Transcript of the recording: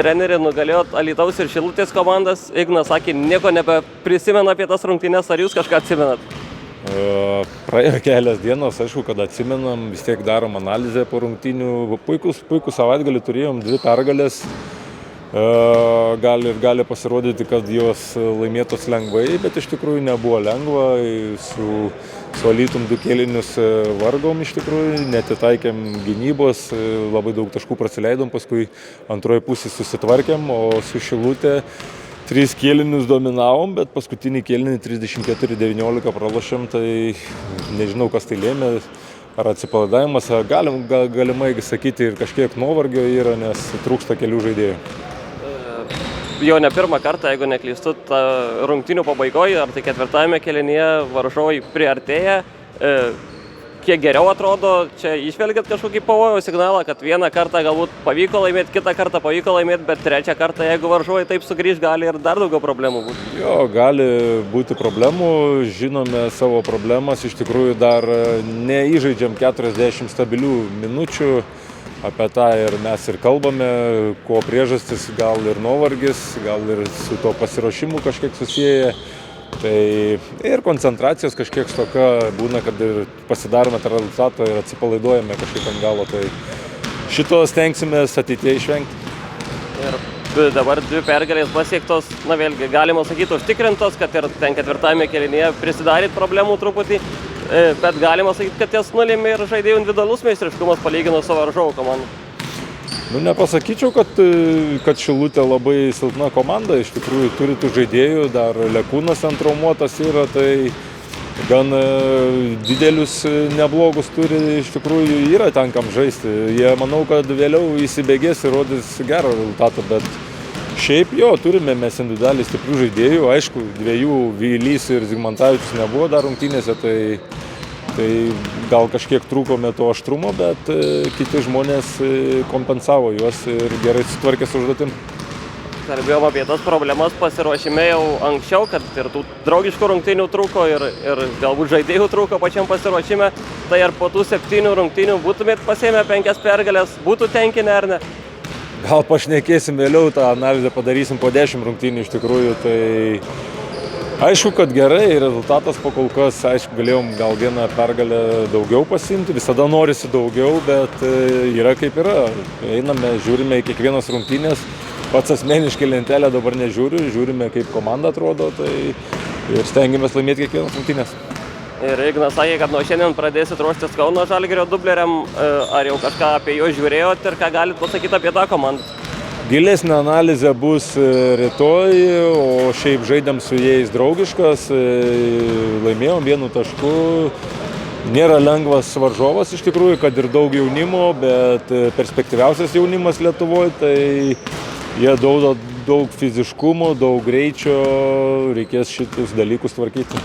Trenerį nugalėjot Alytaus ir Šilutės komandas. Ignas sakė, nieko nebeprisimena apie tas rungtynes, ar jūs kažką atsimenat? Praėjo kelias dienos, aišku, kad atsimenam, vis tiek darom analizę po rungtynių. Puikų savaitgalį turėjom, 2 pergalės. Gali pasirodyti, kad jos laimėtos lengvai, bet iš tikrųjų nebuvo lengva. Su Alytum 2 kėlinius vargom iš tikrųjų, netitaikėm gynybos, labai daug taškų prasileidom, paskui antroji pusė susitvarkėm, o su Šilutė 3 kėlinius dominavom, bet paskutinį kėlinį 34-19 pralošėm, tai nežinau, kas tai lėmė. Ar atsipalaidavimas, galimai sakyti ir kažkiek nuovargio yra, nes trūksta kelių žaidėjų. Jau ne pirmą kartą, jeigu neklystu, rungtynių pabaigoje, ar tai 4. kėlinyje varžovai priartėja. Kiek geriau atrodo, čia išvelgiat kažkokį pavojaus signalą, kad vieną kartą galbūt pavyko laimėti, kitą kartą pavyko laimėti, bet trečią kartą, jeigu varžovai taip sugrįž, gali ir dar daugiau problemų būti. Jo, gali būti problemų, žinome savo problemas, iš tikrųjų dar neįžaidžiam 40 stabilių minučių. Apie tą ir mes ir kalbame, ko priežastis, gal ir nuovargis, gal ir su to pasiruošimu kažkiek susiję. Tai ir koncentracijos kažkiek stoka būna, kad ir pasidarome tą rezultatą ir atsipalaiduojame kažkaip ant galo. Tai šito stengsimės ateityje išvengti. Ir dabar 2 pergalės pasiektos, na vėlgi, galima sakyti, užtikrintos, kad ir ten 4. kėlinyje prisidarėt problemų truputį. Bet galima sakyti, kad jas nulėmė ir žaidėjų individualus meistriškumas palyginus su varžovų komanda. Nepasakyčiau, kad Šilutė labai silpna komanda, iš tikrųjų turi tų žaidėjų, dar Lekūnas traumuotas yra, tai gan didelius neblogus turi, iš tikrųjų yra ten kam žaisti. Jie manau, kad vėliau įsibėgės ir rodys gerą rezultatą, bet šiaip jo, turime mes individualiai stiprių žaidėjų, aišku, 2 Vylys ir Zigmantavičius nebuvo dar rungtynėse, tai gal kažkiek trūkome to aštrumo, bet kiti žmonės kompensavo juos ir gerai sutvarkė su užduotim. Kalbėjom apie tas problemas pasiruošime jau anksčiau, kad ir tų draugiškų rungtynių trūko ir galbūt žaidėjų trūko pačiam pasiruošime. Tai ar po tų 7 rungtynių būtumėt pasiėmę 5 pergalės, būtų tenkinę ar ne? Gal pašnekėsim vėliau, tą analizę padarysim po 10 rungtynių iš tikrųjų, tai aišku, kad gerai, rezultatas po kol kas, aišku, galėjom gal 1 pergalę daugiau pasiimti, visada norisi daugiau, bet yra kaip yra. Einame, žiūrime į kiekvienas rungtynės, pats asmeniškai lentelę dabar nežiūriu, žiūrime kaip komanda atrodo, tai ir stengiamės laimėti kiekvienas rungtynės. Ir Ignas sakė, kad nuo šiandien pradėsit ruoštis Kauno Žalgirio dubleriam, ar jau kažką apie juos žiūrėjot ir ką galit pasakyti apie tą komandą? Gilesnė analizė bus rytoj, o šiaip žaidėm su jais draugiškas, laimėjom 1 tašku. Nėra lengvas varžovas iš tikrųjų, kad ir daug jaunimo, bet perspektyviausias jaunimas Lietuvoje, tai jie daug fiziškumo, daug greičio, reikės šitus dalykus tvarkyti.